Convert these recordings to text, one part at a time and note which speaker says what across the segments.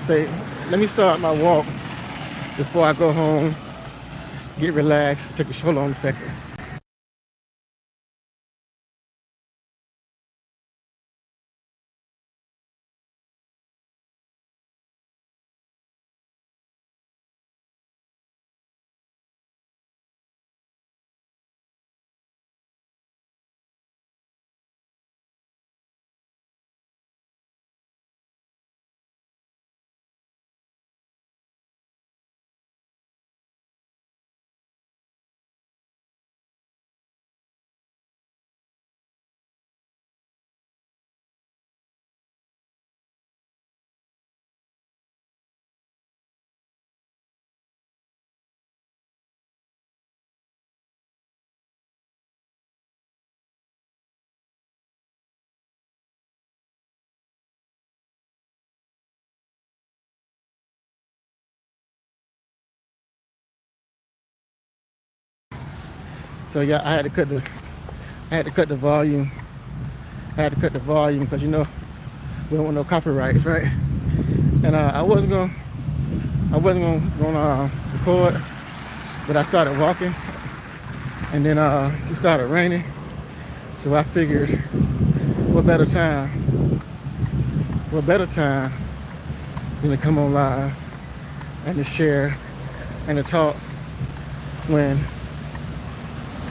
Speaker 1: say, let me start my walk before I go home, get relaxed, take a hold on a second. So yeah, I had to cut the volume. I had to cut the volume because we don't want no copyrights, right? And I wasn't gonna record, but I started walking, and then it started raining. So I figured, what better time? What better time than to come on live and to share and to talk when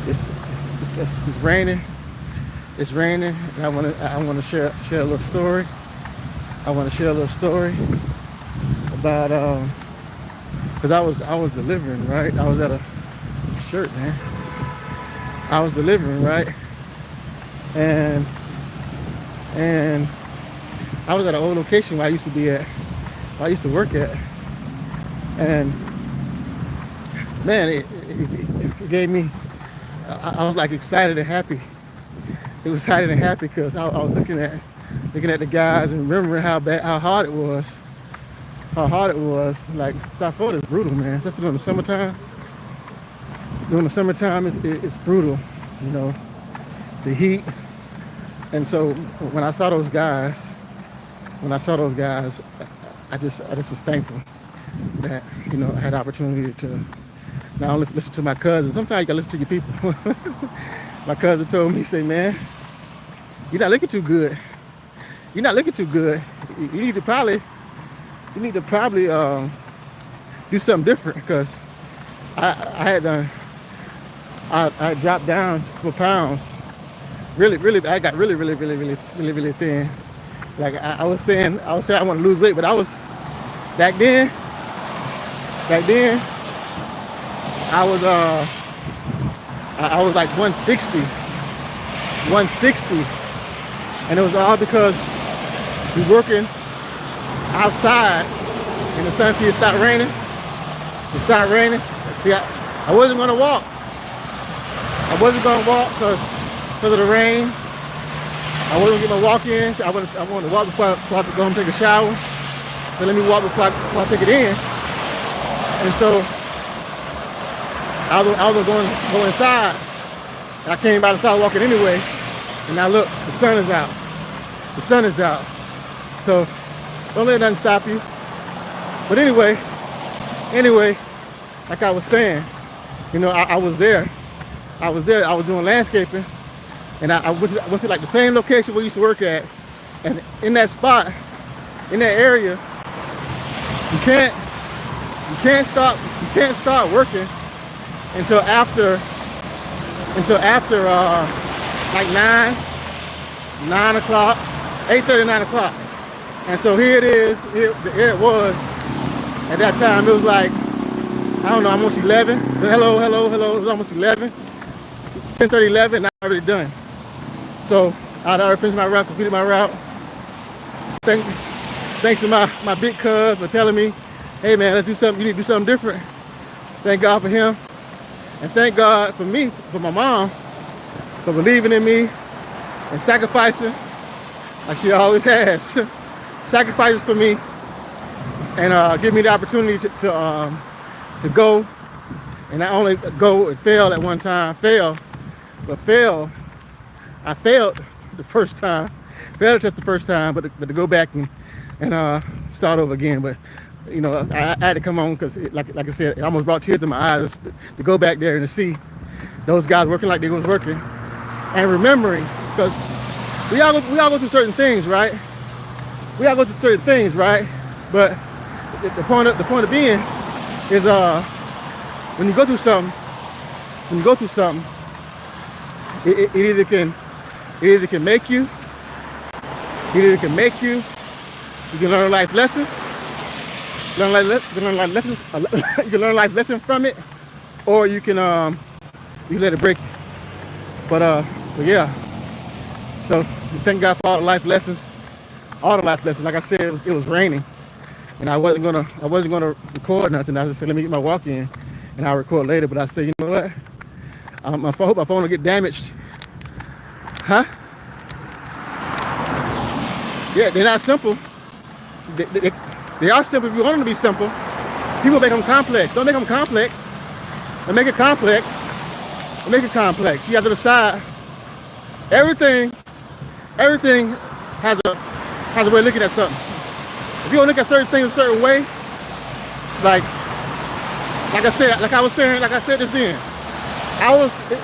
Speaker 1: it's raining. It's raining. And I want to share a little story. I want to share a little story about because I was delivering, right? I was at a shirt, man. I was delivering, right? And I was at an old location where I used to be at, where I used to work at, and man, it gave me. I was like excited and happy. It was excited and happy because I was looking at the guys and remembering how hard it was. How hard it was. Like South Florida is brutal, man. Especially during the summertime. During the summertime, it's brutal. The heat. And so when I saw those guys, I just was thankful that I had the opportunity to not only listen to my cousin. Sometimes you gotta listen to your people. My cousin told me, he said, man, you're not looking too good. You're not looking too good. You need to probably do something different because I dropped down 4 pounds. Really, I got really thin. Like I was saying I want to lose weight, but I was back then I was like 160, and it was all because we working outside and the sun see it stopped raining. It stopped raining. See, I wasn't gonna walk. I wasn't gonna walk because of the rain. I wasn't gonna get my walk in. I wanted to walk before I could go home and take a shower. So let me walk before I take it in. And so I was going to go inside. I came by the side walking anyway. And now look, the sun is out. The sun is out. So don't let nothing stop you. But anyway, like I was saying, I was there. I was doing landscaping. And I went to like the same location we used to work at. And in that spot, in that area, you can't start working until after like 9 o'clock, 8:30, 9 o'clock. And so here it is. Here it was. At that time, it was like, I don't know, almost 11. Hello. It was almost 11. 10:30, 11. Now I'm already done. So I'd already finished my route, completed my route. Thanks to my big cuz for telling me, hey man, let's do something. You need to do something different. Thank God for him. And thank God for me, for my mom, for believing in me and sacrificing like she always has. Sacrifices for me and give me the opportunity to go. And not only go and fail at one time, I failed the first time. Failed just the first time, but to go back and start over again. But you know, I had to come on because, like I said, it almost brought tears in my eyes to go back there and to see those guys working like they was working, and remembering, because we all go through certain things, right? We all go through certain things, right? But the point of being is when you go through something, it either can make you, you can learn a life lesson, you can learn life lesson from it, or you can let it break you. But yeah. So thank God for all the life lessons. Like I said, it was raining, and I wasn't gonna record nothing. I just said, let me get my walk in, and I'll record later. But I said, you know what? I hope my phone will get damaged. Huh? Yeah, they're not simple. They are simple if you want them to be simple. People make them complex. Don't make them complex. Don't make it complex. Don't make it complex. You have to decide. Everything has a way of looking at something. If you don't look at certain things a certain way, like I said this then,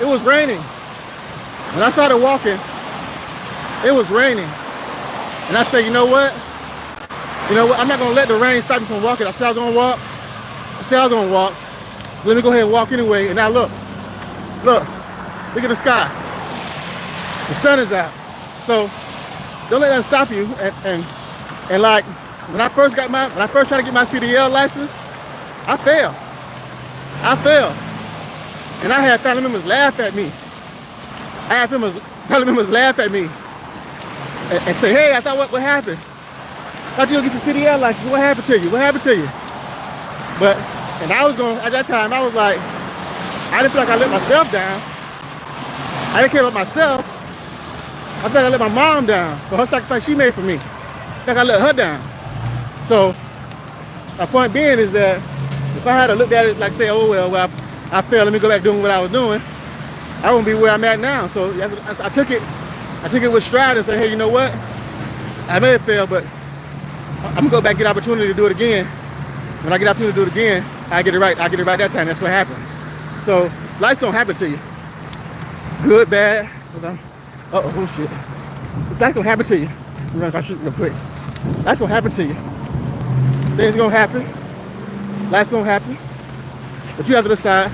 Speaker 1: it was raining. When I started walking, it was raining. And I said, you know what? I'm not gonna let the rain stop me from walking. I said I was gonna walk. Let me go ahead and walk anyway. And now look at the sky. The sun is out. So don't let that stop you. And like when I first tried to get my CDL license, I failed. And I had family members laugh at me. And say, hey, I thought what happened? I thought you were gonna get your CDL license. What happened to you? But at that time I was like, I didn't feel like I let myself down. I didn't care about myself. I felt like I let my mom down for her sacrifice she made for me. I think I let her down. So my point being is that if I had to look at it like say, oh well, I failed, let me go back doing what I was doing, I wouldn't be where I'm at now. So I took it with stride and said, hey, you know what? I may have failed, but I'm gonna go back and get opportunity to do it again. When I get opportunity to do it again, I get it right that time. That's what happened. So life don't happen to you. Good, bad. Oh shit. It's not gonna happen to you. I'm running across the street real quick. That's gonna happen to you. Things gonna happen. Life's gonna happen. But you have to decide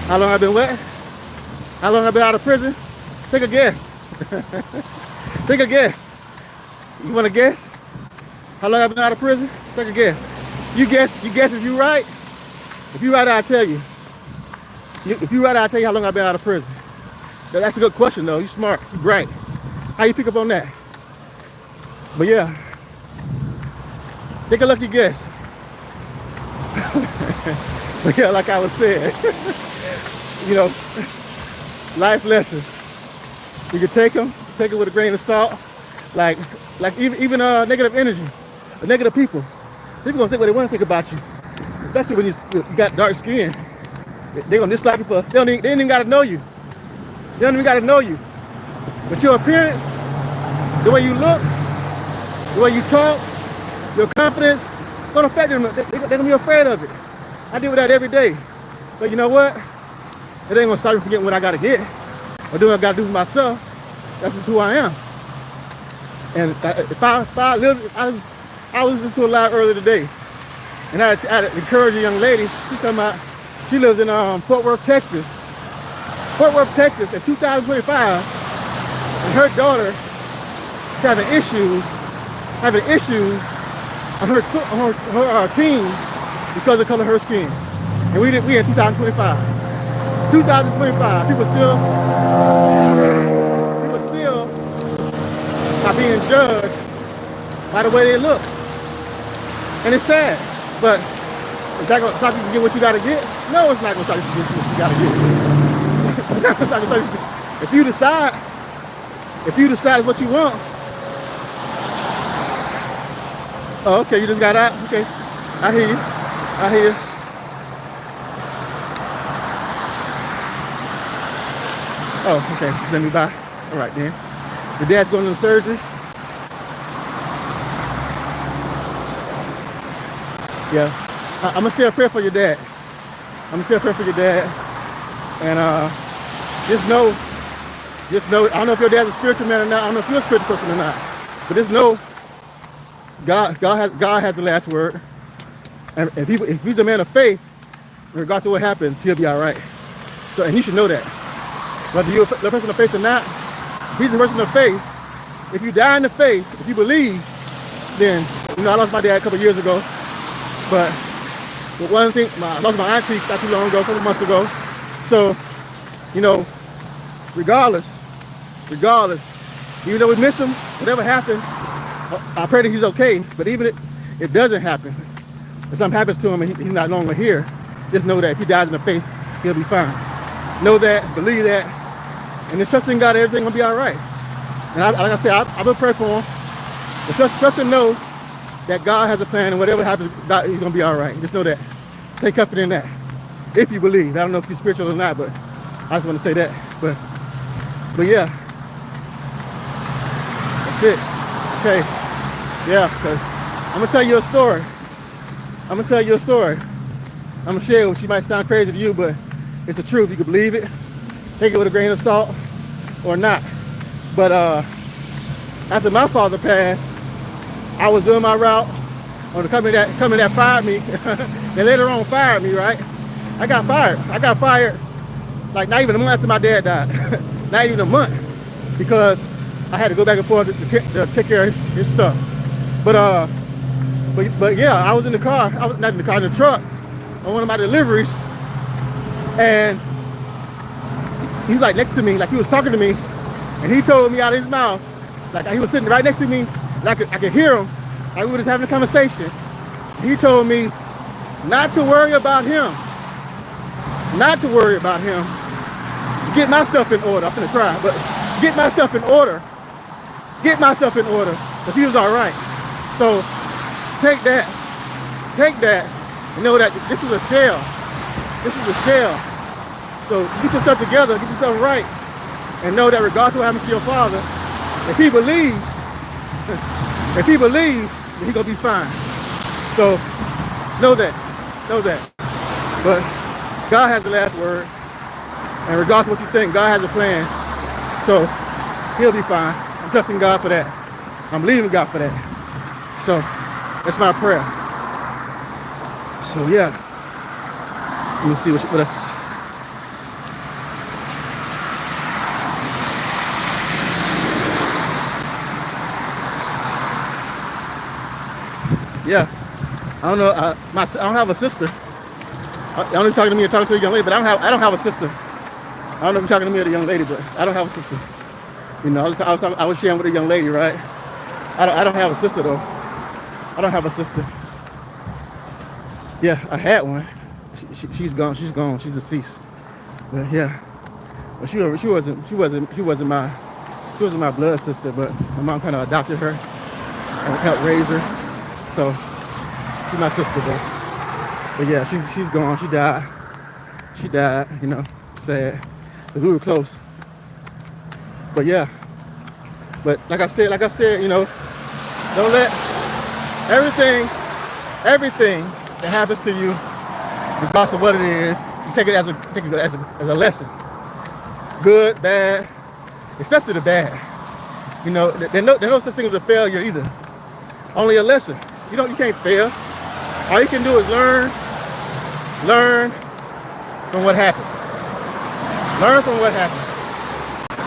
Speaker 1: how long I've been wet, how long I've been out of prison. Take a guess. Take a guess. You wanna guess? How long I've been out of prison? Take a guess. You guess if you're right. If you're right, I'll tell you. If you're right, I'll tell you how long I've been out of prison. That's a good question though. You're smart. You're bright. How you pick up on that? But yeah. Take a lucky guess. But yeah, like I was saying, life lessons. You can take it with a grain of salt. Like even negative energy, negative people. People gonna think what they want to think about you, especially when you got dark skin. They're gonna dislike you they ain't even gotta know you. They don't even gotta know you. But your appearance, the way you look, the way you talk, your confidence, gonna affect them. They're gonna be afraid of it. I deal with that every day. But you know what? It ain't gonna stop me from getting what I gotta get, or doing what I gotta do for myself. That's just who I am. And if I lived, I was listening to a live earlier today, and I had to encourage a young lady. She lives in Fort Worth, Texas. Fort Worth, Texas, in 2025, and her daughter is having issues on her team because of the color of her skin. And we in 2025. 2025, people still are being judged by the way they look. And it's sad, but is that gonna stop you from getting what you gotta get? No, it's not gonna stop you from getting what you gotta get. It's not gonna stop you. If you decide what you want. Oh, okay, you just got out? Okay. I hear you. Oh, okay, let me buy. All right, then. The dad's going to the surgery. Yeah. I'm gonna say a prayer for your dad. I'm gonna say a prayer for your dad. And just know, I don't know if your dad's a spiritual man or not. I don't know if you're a spiritual person or not. But just know, God has the last word. And if he's a man of faith, regardless of what happens, he'll be all right. So, and you should know that. Whether you're a person of faith or not, if he's a person of faith, if you die in the faith, if you believe, then, I lost my dad a couple years ago. But one thing, I lost my auntie not too long ago, a couple months ago. So, regardless, even though we miss him, whatever happens, I pray that he's okay. But even if it doesn't happen, if something happens to him and he's not longer here, just know that if he dies in the faith, he'll be fine. Know that, believe that, and just trust in God, everything will be all right. And like I said, I've been praying for him. But trust and know that God has a plan, and whatever happens, he's going to be all right. Just know that. Take comfort in that. If you believe. I don't know if you're spiritual or not, but I just want to say that. But yeah. That's it. Okay. Yeah, because I'm going to tell you a story. I'm going to share it with you. Might sound crazy to you, but it's the truth. You can believe it. Take it with a grain of salt or not. But after my father passed, I was doing my route on the company that fired me. They later on fired me, right? I got fired like not even a month after my dad died. Not even a month, because I had to go back and forth to take care of his stuff. But yeah, I was in the car. I was not in the car, in the truck on one of my deliveries, and he was like next to me, like he was talking to me, and he told me out of his mouth, like he was sitting right next to me, like I could hear him, like we were just having a conversation. He told me not to worry about him. Not to worry about him. Get myself in order. I'm finna cry, but get myself in order. Get myself in order. Because he was all right. So take that, and know that this is a shell. This is a shell. So get yourself together, get yourself right, and know that regardless of what happens to your father, if he believes, then he's gonna be fine. So know that. But God has the last word, and regardless of what you think, God has a plan. So he'll be fine. I'm trusting God for that. I'm believing God for that. So that's my prayer. So yeah, let me see what else. Yeah, I don't know. I don't have a sister. I don't know if you're talking to me or talking to a young lady, but I don't have a sister. I don't know if you're talking to me or the young lady, but I don't have a sister. I was sharing with a young lady, right? I don't have a sister though. I don't have a sister. Yeah, I had one. She's gone. She's gone. She's deceased. But yeah, but she wasn't my blood sister. But my mom kind of adopted her and helped raise her. So she's my sister though. But yeah, she's gone. She died. Sad. But we were close. But yeah. But like I said, don't let everything that happens to you, regardless of what it is, you take it as a lesson. Good, bad, especially the bad. There's no such thing as a failure either. Only a lesson. You can't fail. All you can do is learn from what happened. Learn from what happened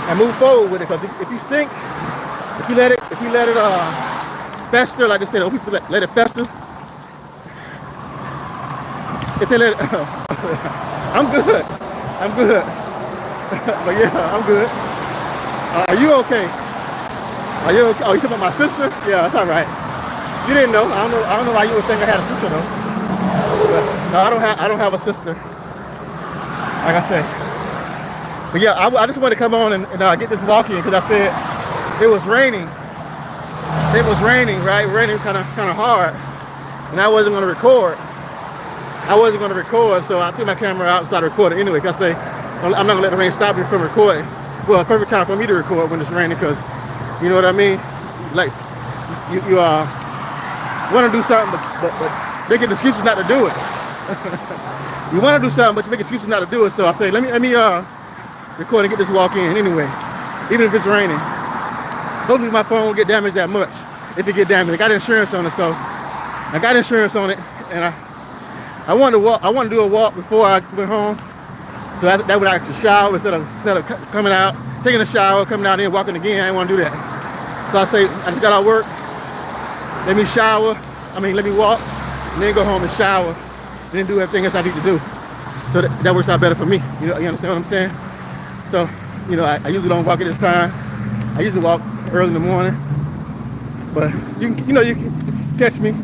Speaker 1: and move forward with it. Because if you sink, if you let it fester, like they said, people let it fester. If they let it, I'm good. But yeah, I'm good. Are you okay? Are you okay? Oh, you talking about my sister? Yeah, that's all right. You didn't know. I don't know why you would think I had a sister though. But no, I don't have a sister. Like I said. But yeah, I just wanted to come on and get this walk in because I said it was raining. It was raining, right? Raining kind of hard, and I wasn't going to record. So I took my camera out and started recording anyway. Cause I say I'm not gonna let the rain stop me from recording. Well, perfect time for me to record when it's raining, because you know what I mean. Like you want to do something, but making excuses not to do it. You want to do something, but you make excuses not to do it. So I say, let me record and get this walk in anyway, even if it's raining. Hopefully my phone won't get damaged that much. If it get damaged, I got insurance on it, so I got insurance on it, and I wanted to walk. I wanted to do a walk before I went home, so that would actually shower instead of coming out, taking a shower, coming out and walking again. I didn't want to do that. So I say I just got out of work. Let me shower. Let me walk, and then go home and shower, and then do everything else I need to do. So that works out better for me. You understand what I'm saying? So, I usually don't walk at this time. I usually walk early in the morning, but you can catch me.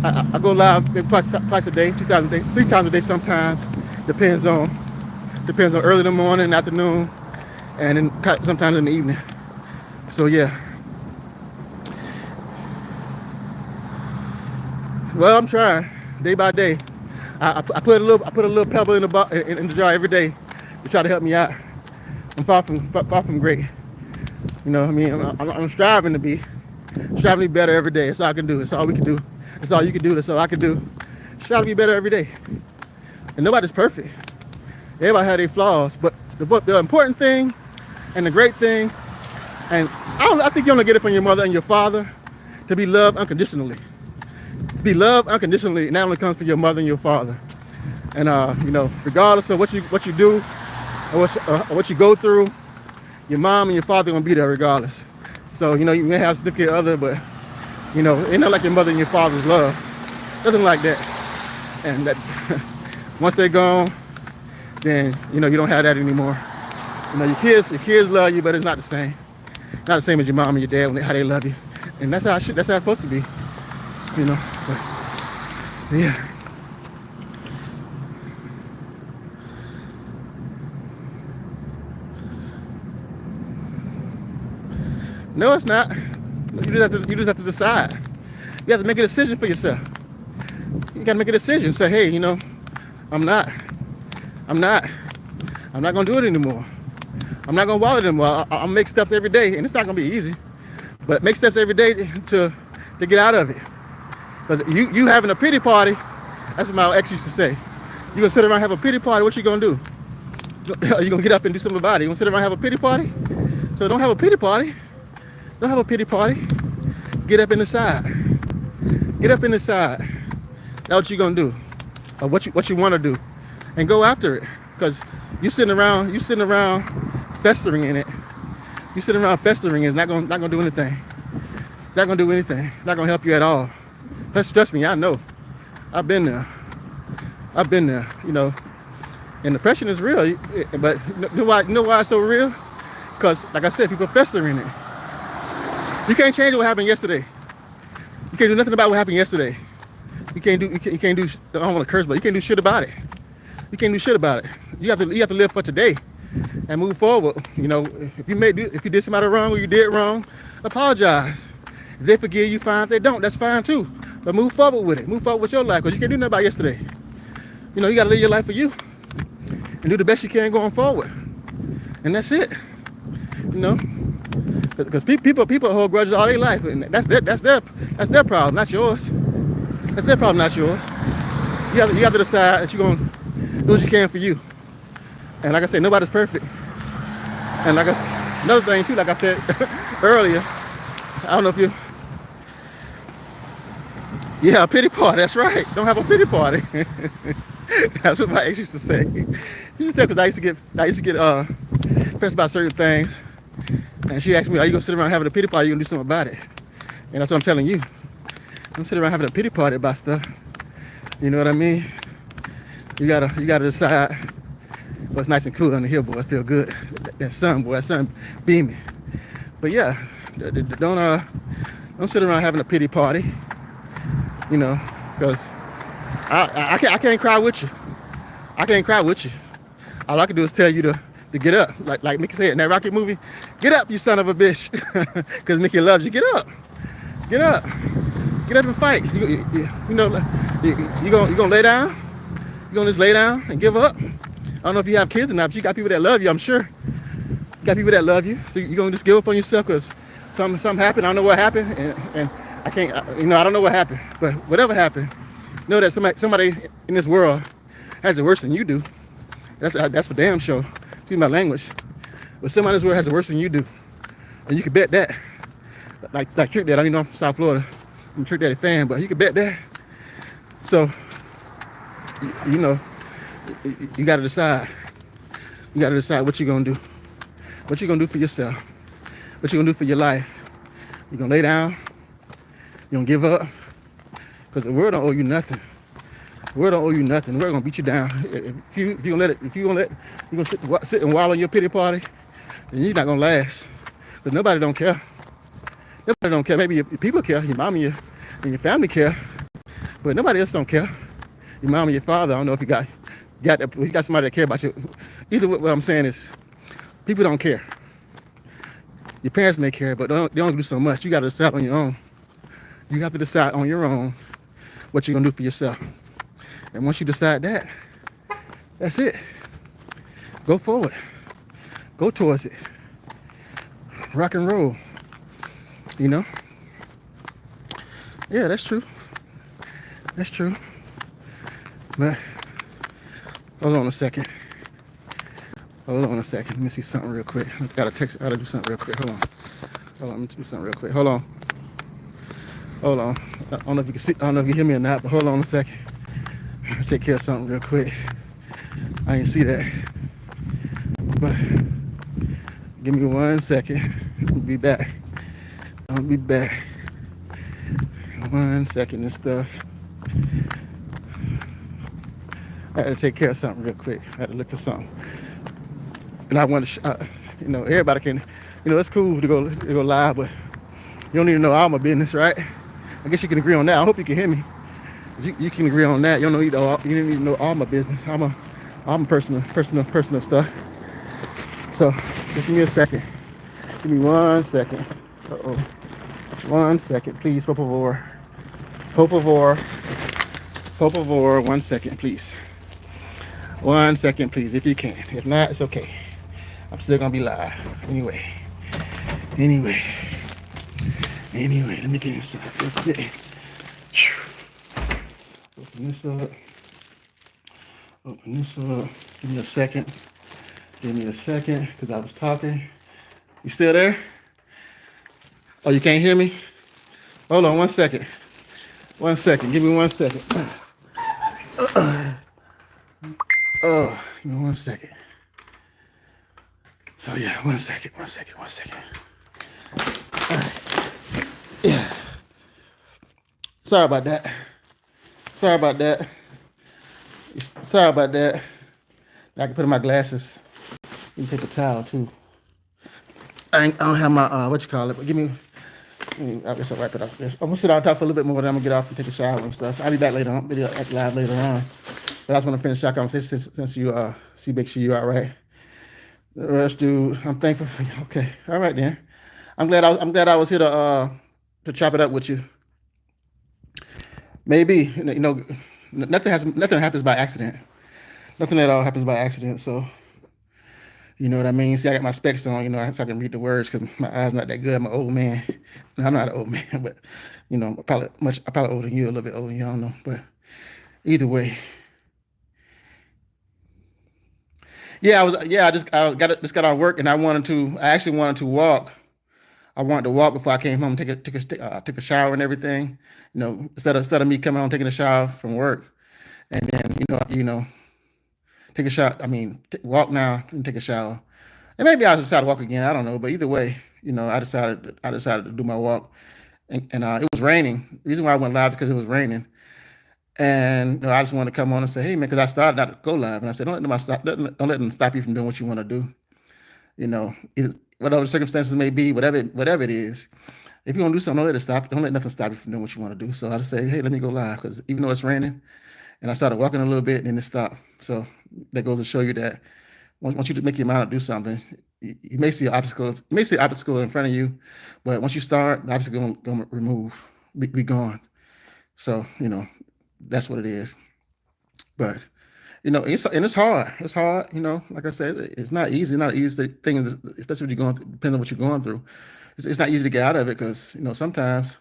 Speaker 1: I go live twice a day, 3 times a day sometimes. Depends on early in the morning, afternoon, and then sometimes in the evening. So yeah. Well, I'm trying day by day. I put a little pebble in the jar every day to try to help me out. I'm far from great. I'm striving to be better every day. That's all I can do. That's all we can do. That's all you can do. That's all I can do. Strive to be better every day. And nobody's perfect. Everybody has their flaws, but the important thing and the great thing, and I think you only get it from your mother and your father, to be loved unconditionally. To be loved unconditionally, and that only comes from your mother and your father. And regardless of what you do or what you go through, your mom and your father are gonna be there regardless. So you may have a significant other, but it's not like your mother and your father's love. Nothing like that. And that once they're gone, then you don't have that anymore. Your kids love you, but it's not the same. Not the same as your mom and your dad how they love you. And that's how it's supposed to be. But, yeah. No, it's not. You just have to decide. You have to make a decision for yourself. You got to make a decision. Say, hey, I'm not gonna do it anymore. I'm not gonna wallow anymore. I'll make steps every day, and it's not gonna be easy, but make steps every day to get out of it. Because you having a pity party, that's what my ex used to say. You gonna sit around and have a pity party? What you gonna do? Are you gonna get up and do something about it? You gonna sit around and have a pity party? So don't have a pity party. Don't have a pity party. Get up and decide. Get up and decide. That's what you're gonna do, or what you want to do, and go after it. Because you sitting around festering in it. You sitting around festering is not gonna do anything. Not gonna do anything. Not gonna help you at all. Trust me, I know. I've been there. And depression is real. But you know why it's so real? Because, like I said, people fester in it. You can't change what happened yesterday. You can't do nothing about what happened yesterday. You can't do. I don't want to curse, but you can't do shit about it. You can't do shit about it. You have to live for today and move forward. If you did somebody wrong or you did wrong, apologize. If they forgive you, fine. If they don't, that's fine too. But move forward with it. Move forward with your life, because you can't do nothing about yesterday. You got to live your life for you and do the best you can going forward. And that's it. Because people hold grudges all their life, and that's their problem, not yours. That's their problem, not yours. You have to decide that you're gonna do what you can for you. And like I said, nobody's perfect. And another thing too, like I said earlier, I don't know if you. Yeah, a pity party. That's right. Don't have a pity party. That's what my ex used to say. She used to say, because I used to get pressed about certain things, and she asked me, "Are you gonna sit around having a pity party? Are you gonna do something about it?" And that's what I'm telling you. Don't sit around having a pity party about stuff. You know what I mean? You gotta decide. Well, it's nice and cool under here, boy. I feel good. That sun beaming. But yeah, don't sit around having a pity party. Because I can't cry with you. I can't cry with you. All I can do is tell you to get up. Like Mickey said in that Rocky movie, get up, you son of a bitch. Because Mickey loves you. Get up. Get up. Get up and fight. You gonna lay down? You gonna just lay down and give up? I don't know if you have kids or not, but you got people that love you, I'm sure. You got people that love you. So you gonna just give up on yourself because something happened. I don't know what happened, and I can't, I don't know what happened, but whatever happened, know that somebody in this world has it worse than you do. That's for damn sure. Excuse my language. But somebody in this world has it worse than you do. And you can bet that. Like Trick Daddy, I'm from South Florida. I'm a Trick Daddy fan, but you can bet that. So, you know, you got to decide. You got to decide what you're going to do. What you're going to do for yourself. What you're going to do for your life. You're going to lay down. You're going to give up. Because the world don't owe you nothing. The world don't owe you nothing. The world gonna beat you down. If you gonna sit and wallow in your pity party, then you're not gonna last. Because nobody don't care. Nobody don't care. Maybe your people care, your mom and your family care, but nobody else don't care. Your mom and your father, I don't know if you got somebody that care about you. Either way, what I'm saying is, people don't care. Your parents may care, but they don't do so much. You gotta decide on your own. You have to decide on your own what you're gonna do for yourself. And once you decide that, that's it. Go forward. Go towards it. Rock and roll. You know? Yeah, that's true. That's true. But hold on a second. Hold on a second. Let me see something real quick. I gotta do something real quick. Hold on, let me do something real quick. Hold on. I don't know if you can see, I don't know if you hear me or not, but hold on a second. I'll take care of something real quick. I didn't see that. But give me 1 second. I'll be back. 1 second and stuff. I had to take care of something real quick. I had to look for something. And I want to, everybody can, it's cool to go live, but you don't need to know all my business, right? I guess you can agree on that. I hope you can hear me. You can agree on that. You don't need to know all my business. I'm personal stuff. So just give me a second. Give me 1 second. 1 second, please, por favor. 1 second, please. 1 second, please, if you can. If not, it's okay. I'm still gonna be live. Anyway, let me get inside. Open this up. Give me a second, because I was talking. You still there? Oh, you can't hear me? Hold on 1 second. Give me 1 second. Give me 1 second. So yeah, 1 second. All right. Yeah. Sorry about that. I can put in my glasses. You can take a towel too. I don't have my what you call it, but I guess I'll wipe it off. I'm gonna sit down and talk for a little bit more, then I'm gonna get off and take a shower and stuff. I'll be back later on, video live later on. But I just want to finish our conversation since you make sure you're all right. The rest, dude, I'm thankful for you. Okay, all right then. I'm glad I was here to chop it up with you. Maybe nothing happens by accident. Nothing at all happens by accident. So you know what I mean? See, I got my specs on, so I can read the words because my eyes not that good. I'm an old man. No, I'm not an old man, but I'm probably older than you, a little bit older than you, I don't know. But either way. Yeah, I just got out of work and I actually wanted to walk. I wanted to walk before I came home, take a shower and everything. Instead of me coming home taking a shower from work, and then take a shower. Walk now and take a shower, and maybe I'll decide to walk again. I don't know, but either way, I decided to do my walk, and it was raining. The reason why I went live because it was raining, and I just wanted to come on and say, hey man, because I started not to go live, and I said, don't let them stop you from doing what you want to do. Whatever the circumstances may be, whatever it is, if you want to do something, don't let it stop. Don't let nothing stop you from doing what you want to do. So I just say, hey, let me go live, because even though it's raining, and I started walking a little bit, and then it stopped. So that goes to show you that once you make your mind to do something, you may see obstacles. You may see obstacles in front of you, but once you start, the obstacle gonna be gone. So that's what it is. But it's hard. It's hard. Like I said, it's not easy. Not an easy thing, especially when you're going through, depending on what you're going through. It's not easy to get out of it because sometimes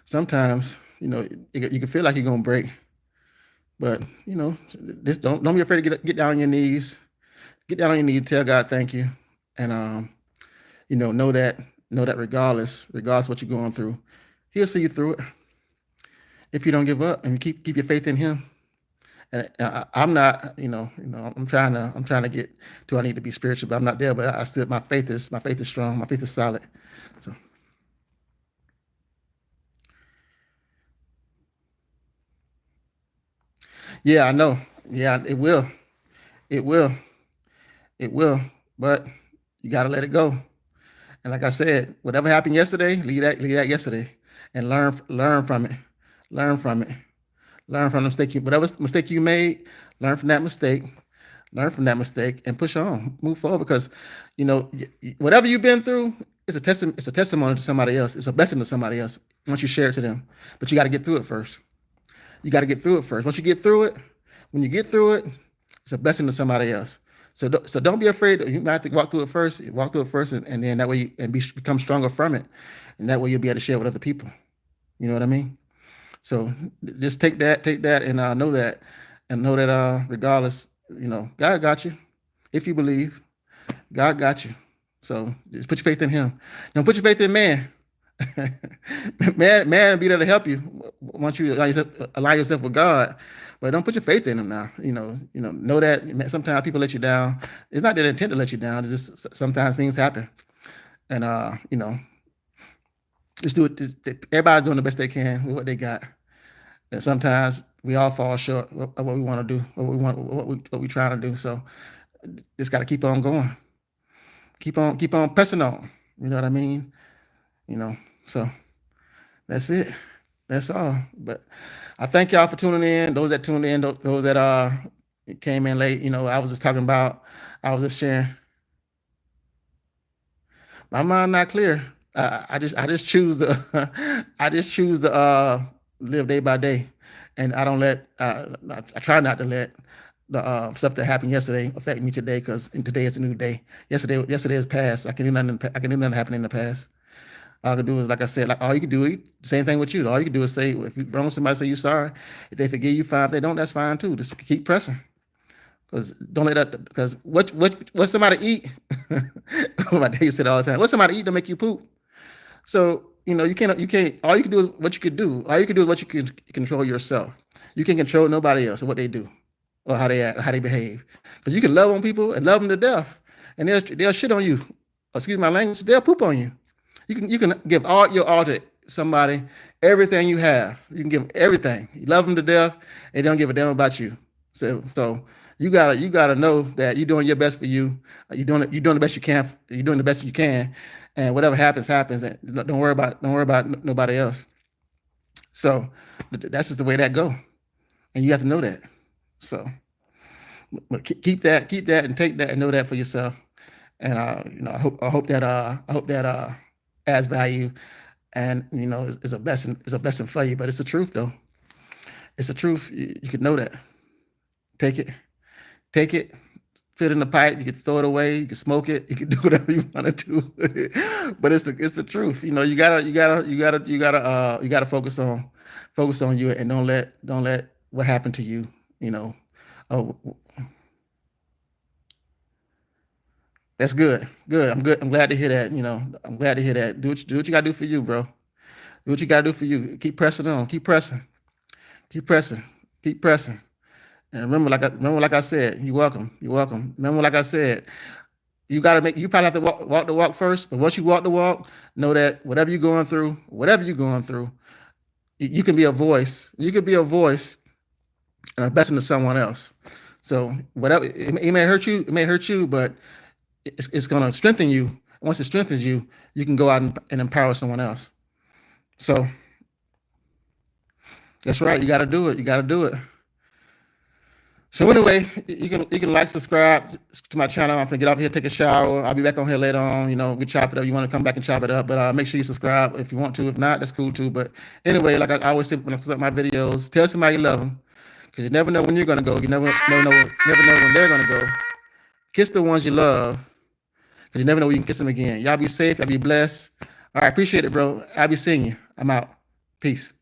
Speaker 1: sometimes, you can feel like you're gonna break, but just don't be afraid to get down on your knees. Get down on your knees, tell God thank you, and know that regardless what you're going through, He'll see you through it if you don't give up and you keep your faith in Him. And I'm not, I'm trying to get to where I need to be spiritual, but I'm not there. But I still, my faith is strong. My faith is solid. So yeah, I know. Yeah, it will, it will. But you gotta let it go. And like I said, whatever happened yesterday, leave that yesterday, and learn from it, learn from it, learn from the mistake whatever mistake you made, learn from that mistake, and push on, move forward. Because whatever you've been through, it's a testimony to somebody else. It's a blessing to somebody else once you share it to them. But you got to get through it first. You got to get through it first. Once you get through it, when you get through it, it's a blessing to somebody else. So don't be afraid. You might have to walk through it first. Walk through it first, and then that way become stronger from it, and that way you'll be able to share with other people. You know what I mean? So just take that, and know that regardless, God got you. If you believe, God got you. So just put your faith in Him. Don't put your faith in man. Man will be there to help you once you align yourself with God, but don't put your faith in Him now. Know that sometimes people let you down. It's not their intent to let you down. It's just sometimes things happen, and just do it. Everybody's doing the best they can with what they got, and sometimes we all fall short of what we want to do, what we trying to do. So just got to keep on going, keep on pressing on. You know what I mean? So that's it. That's all. But I thank y'all for tuning in. Those that tuned in, those that came in late. I was just sharing. My mind not clear. I just choose to live day by day, and I don't let I try not to let the stuff that happened yesterday affect me today, because today is a new day. Yesterday is past. I can do nothing. I can do nothing happen in the past. All I can do is, like I said, like all you can do, same thing with you. All you can do is say, if you're wrong, somebody say you're sorry. If they forgive you, fine. If they don't, that's fine too. Just keep pressing. Because don't let that. Because what somebody eat? My dad said all the time. What somebody eat to make you poop? So you can't. All you can do is what you can do. All you can do is what you can control yourself. You can control nobody else or what they do or how they act, how they behave. Because you can love on people and love them to death, and they'll shit on you. Excuse my language. They'll poop on you. You can give all your all to somebody, everything you have. You can give them everything. You love them to death, and they don't give a damn about you. So you gotta know that you're doing your best for you. You're doing the best you can. You're doing the best you can, and whatever happens, happens. And don't worry about nobody else. So that's just the way that go, and you have to know that. So but keep that, and take that, and know that for yourself. And I hope that adds value, and is a blessing. It's a blessing for you. But it's the truth, though. It's the truth. You can know that. Take it, fit it in the pipe. You can throw it away. You can smoke it. You can do whatever you want to do. But it's the truth. You gotta focus on you, and don't let what happened to you. Oh, that's good. Good. I'm good. I'm glad to hear that. I'm glad to hear that. Do what you gotta do for you, bro. Do what you gotta do for you. Keep pressing on. Keep pressing. Keep pressing. Keep pressing. And remember, like I said, you're welcome. You're welcome. Remember, like I said, you gotta make. You probably have to walk the walk first. But once you walk the walk, know that whatever you're going through, you can be a voice. You can be a voice and a blessing to someone else. So whatever it may hurt you, but it's going to strengthen you. Once it strengthens you, you can go out and empower someone else. So that's right. You got to do it. You got to do it. So anyway, you can like, subscribe to my channel. I'm gonna get off here, take a shower. I'll be back on here later on. We chop it up. You want to come back and chop it up, but make sure you subscribe if you want to. If not, that's cool too. But anyway, like I always say when I put up my videos, tell somebody you love them, because you never know when you're gonna go. You never know when they're gonna go. Kiss the ones you love, because you never know when you can kiss them again. Y'all be safe. Y'all be blessed. All right, appreciate it, bro. I'll be seeing you. I'm out. Peace.